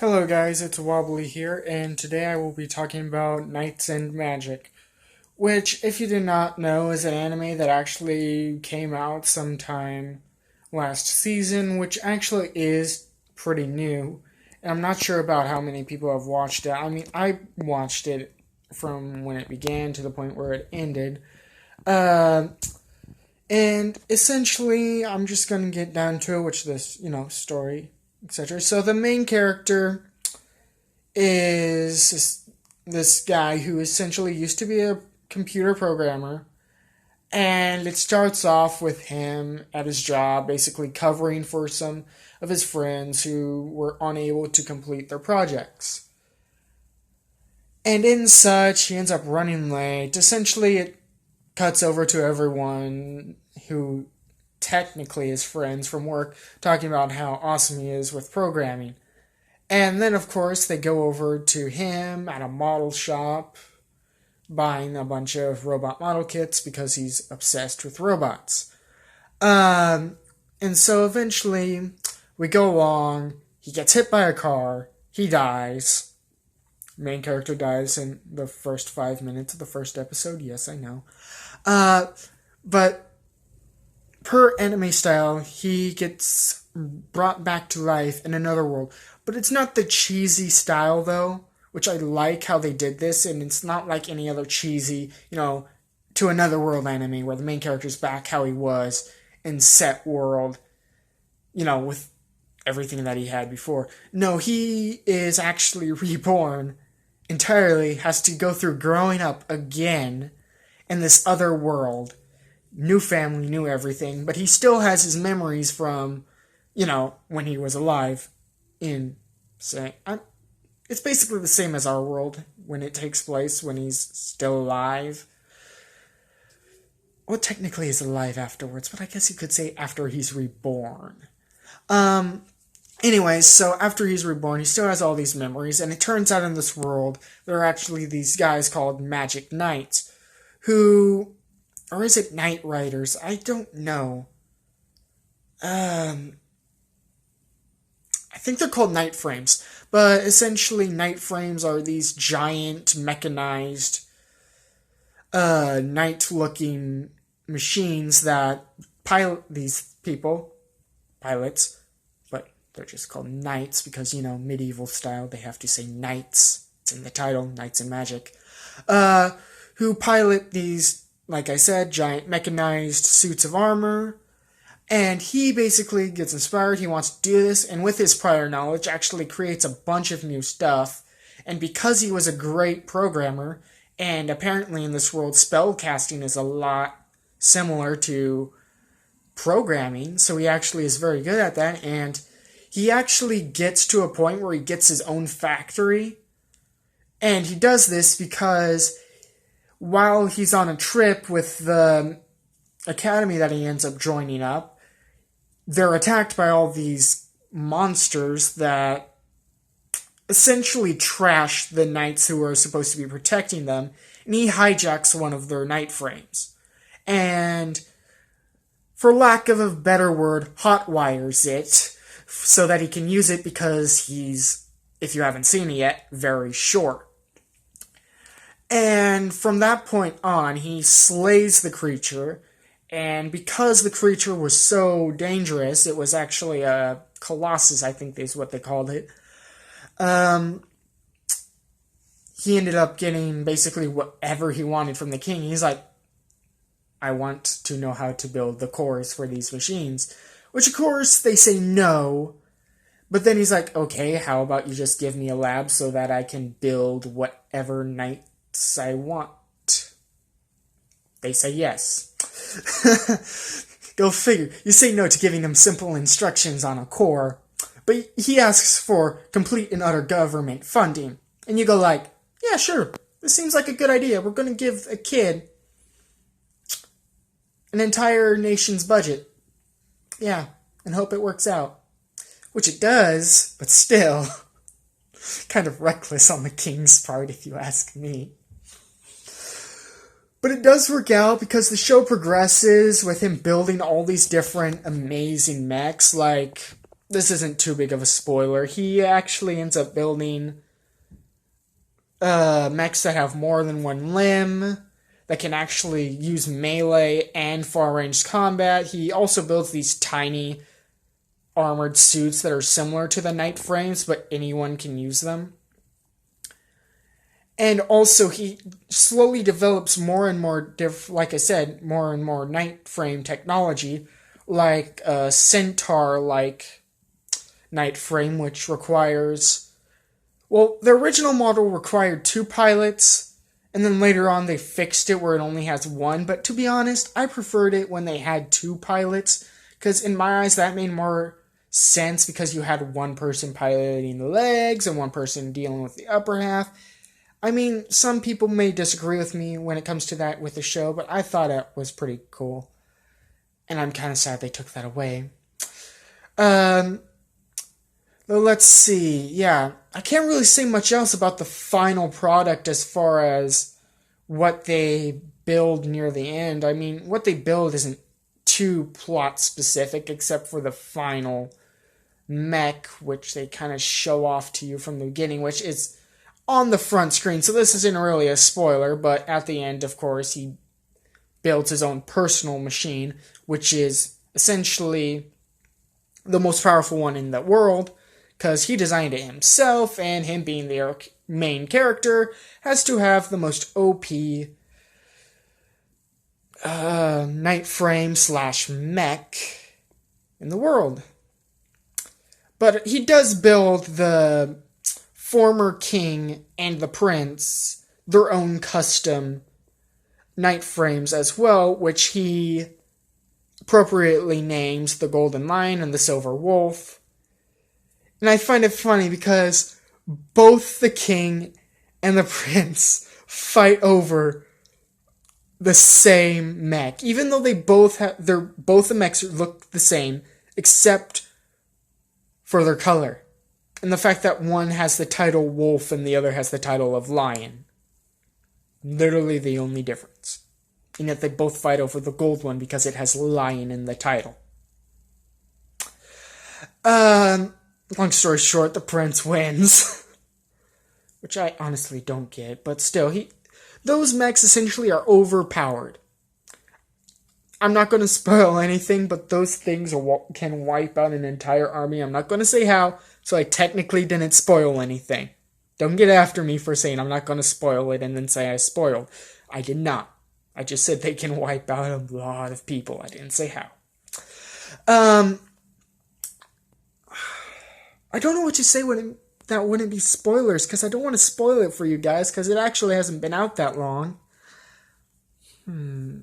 Hello guys, it's Wobbly here, and today I will be talking about Knights and Magic, which, if you did not know, is an anime that actually came out sometime last season, which actually is pretty new. And I'm not sure about how many people have watched it. I mean, I watched it from when it began to the point where it ended. Uh, and essentially, I'm just gonna get down to it, which this, story, etc. So the main character is this guy who essentially used to be a computer programmer. And it starts off with him at his job, basically covering for some of his friends who were unable to complete their projects. And in such, he ends up running late. Essentially, it cuts over to everyone who technically is friends from work talking about how awesome he is with programming. And then, of course, they go over to him at a model shop, buying a bunch of robot model kits because he's obsessed with robots. And so eventually, we go along, he gets hit by a car, he dies. Main character dies in the first 5 minutes of the first episode, yes, I know. But per anime style, he gets brought back to life in another world. But it's not the cheesy style, though, which I like how they did this, and it's not like any other cheesy, to another world anime where the main character's back how he was in set world, with everything that he had before. No, he is actually reborn entirely, has to go through growing up again in this other world. New family, new everything, but he still has his memories from, when he was alive in, say, it's basically the same as our world when it takes place when he's still alive. Well, technically he's alive afterwards, but I guess you could say after he's reborn. Anyways, so after he's reborn, he still has all these memories, and it turns out in this world, there are actually these guys called magic knights, who, or is it Knight Riders? I don't know. I think they're called Night Frames, but essentially Night Frames are these giant mechanized, knight-looking machines that pilot these people, pilots, but they're just called knights because, medieval style, they have to say knights. It's in the title, Knights and Magic. Who pilot these, like I said, giant mechanized suits of armor. And he basically gets inspired, he wants to do this, and with his prior knowledge actually creates a bunch of new stuff. And because he was a great programmer, and apparently in this world spellcasting is a lot similar to programming, so he actually is very good at that, and he actually gets to a point where he gets his own factory. And he does this because while he's on a trip with the academy that he ends up joining up, they're attacked by all these monsters that essentially trash the knights who are supposed to be protecting them, and he hijacks one of their night frames. And, for lack of a better word, hotwires it so that he can use it because he's, if you haven't seen it yet, very short. And from that point on, he slays the creature. And because the creature was so dangerous, it was actually a colossus, I think is what they called it. He ended up getting basically whatever he wanted from the king. He's like, I want to know how to build the cores for these machines. Which, of course, they say no. But then he's like, okay, how about you just give me a lab so that I can build whatever knights I want? They say yes. Go figure. You say no to giving him simple instructions on a core, but he asks for complete and utter government funding. And you go like, yeah, sure, this seems like a good idea. We're going to give a kid an entire nation's budget. Yeah, and hope it works out. Which it does, but still, kind of reckless on the king's part, if you ask me. But it does work out because the show progresses with him building all these different amazing mechs. Like, this isn't too big of a spoiler. He actually ends up building mechs that have more than one limb, that can actually use melee and far-range combat. He also builds these tiny armored suits that are similar to the Knight frames, but anyone can use them. And also, he slowly develops more and more, like I said, more and more Knight frame technology, like a Centaur-like Knight frame, which requires... Well, the original model required 2 pilots, and then later on they fixed it where it only has 1. But to be honest, I preferred it when they had 2 pilots, because in my eyes that made more sense, because you had one person piloting the legs and one person dealing with the upper half. I mean, some people may disagree with me when it comes to that with the show, but I thought it was pretty cool. And I'm kind of sad they took that away. Let's see. Yeah, I can't really say much else about the final product as far as what they build near the end. I mean, what they build isn't too plot specific, except for the final mech, which they kind of show off to you from the beginning, which is on the front screen. So this isn't really a spoiler, but at the end, of course, he builds his own personal machine, which is essentially the most powerful one in the world, because he designed it himself, and him being the main character has to have the most OP Knight frame / mech in the world. But he does build the former king and the prince their own custom Knight frames as well, which he appropriately names the Golden Lion and the Silver Wolf. And I find it funny because both the king and the prince fight over the same mech, even though they both both the mechs look the same, except for their color, and the fact that one has the title Wolf and the other has the title of Lion. Literally the only difference. And yet they both fight over the gold one because it has Lion in the title. Long story short, the prince wins. Which I honestly don't get, but still, those mechs essentially are overpowered. I'm not going to spoil anything, but those things can wipe out an entire army. I'm not going to say how, so I technically didn't spoil anything. Don't get after me for saying I'm not going to spoil it and then say I spoiled. I did not. I just said they can wipe out a lot of people. I didn't say how. I don't know what to say when that wouldn't be spoilers, because I don't want to spoil it for you guys, because it actually hasn't been out that long. I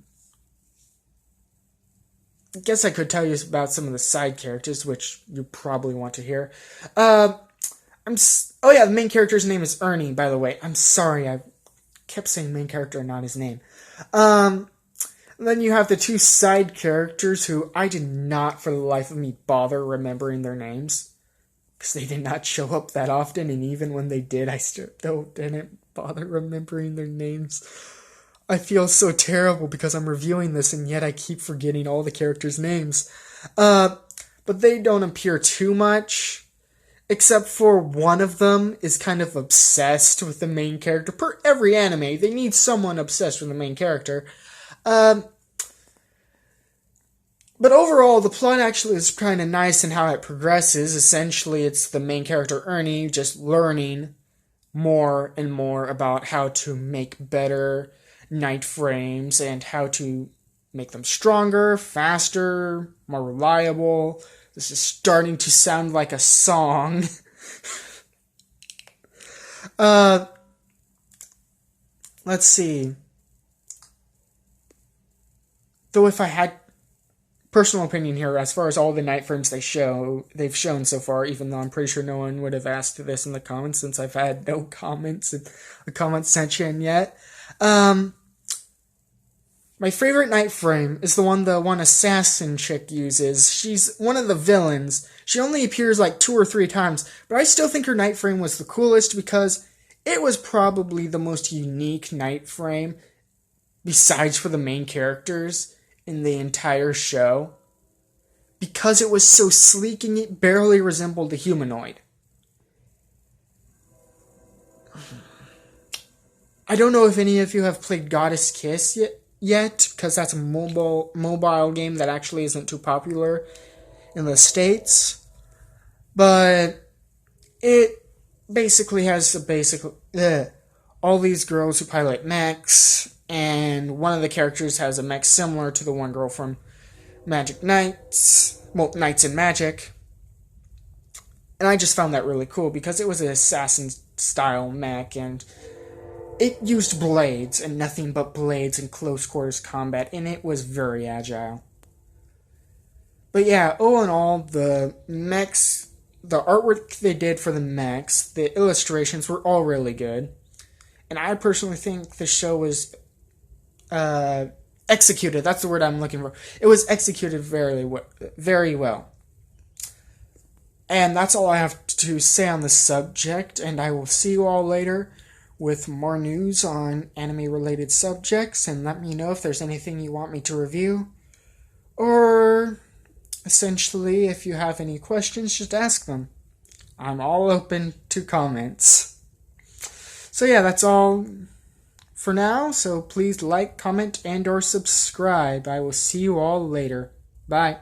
guess I could tell you about some of the side characters, which you probably want to hear. Oh yeah, the main character's name is Ernie, by the way. I'm sorry, I kept saying main character and not his name. Then you have the 2 side characters who I did not, for the life of me, bother remembering their names, because they did not show up that often, and even when they did, I still didn't bother remembering their names. I feel so terrible because I'm reviewing this, and yet I keep forgetting all the characters' names. But they don't appear too much, except for one of them is kind of obsessed with the main character. Per every anime, they need someone obsessed with the main character. But overall, the plot actually is kind of nice in how it progresses. Essentially, it's the main character, Ernie, just learning more and more about how to make better Knight frames and how to make them stronger, faster, more reliable. This is starting to sound like a song. Let's see. Though if I had personal opinion here, as far as all the Knight frames they've shown so far, even though I'm pretty sure no one would have asked this in the comments since I've had no comments in the comment section yet. My favorite Knight frame is the one assassin chick uses. She's one of the villains. She only appears like 2 or 3 times, but I still think her Knight frame was the coolest because it was probably the most unique Knight frame, besides for the main characters, in the entire show. because it was so sleek and it barely resembled a humanoid. I don't know if any of you have played Goddess Kiss yet, because that's a mobile game that actually isn't too popular in the States. But it basically has all these girls who pilot mechs, and one of the characters has a mech similar to the one girl from Magic Knights, well, Knights in Magic. And I just found that really cool because it was an assassin-style mech, and it used blades and nothing but blades in close quarters combat, and it was very agile. But yeah, all in all, the mechs, the artwork they did for the mechs, the illustrations were all really good. And I personally think the show was executed. That's the word I'm looking for. It was executed very well. And that's all I have to say on this subject, and I will see you all later with more news on anime-related subjects, and let me know if there's anything you want me to review, or essentially, if you have any questions, just ask them. I'm all open to comments. So yeah, that's all for now, so please like, comment, and or subscribe. I will see you all later. Bye.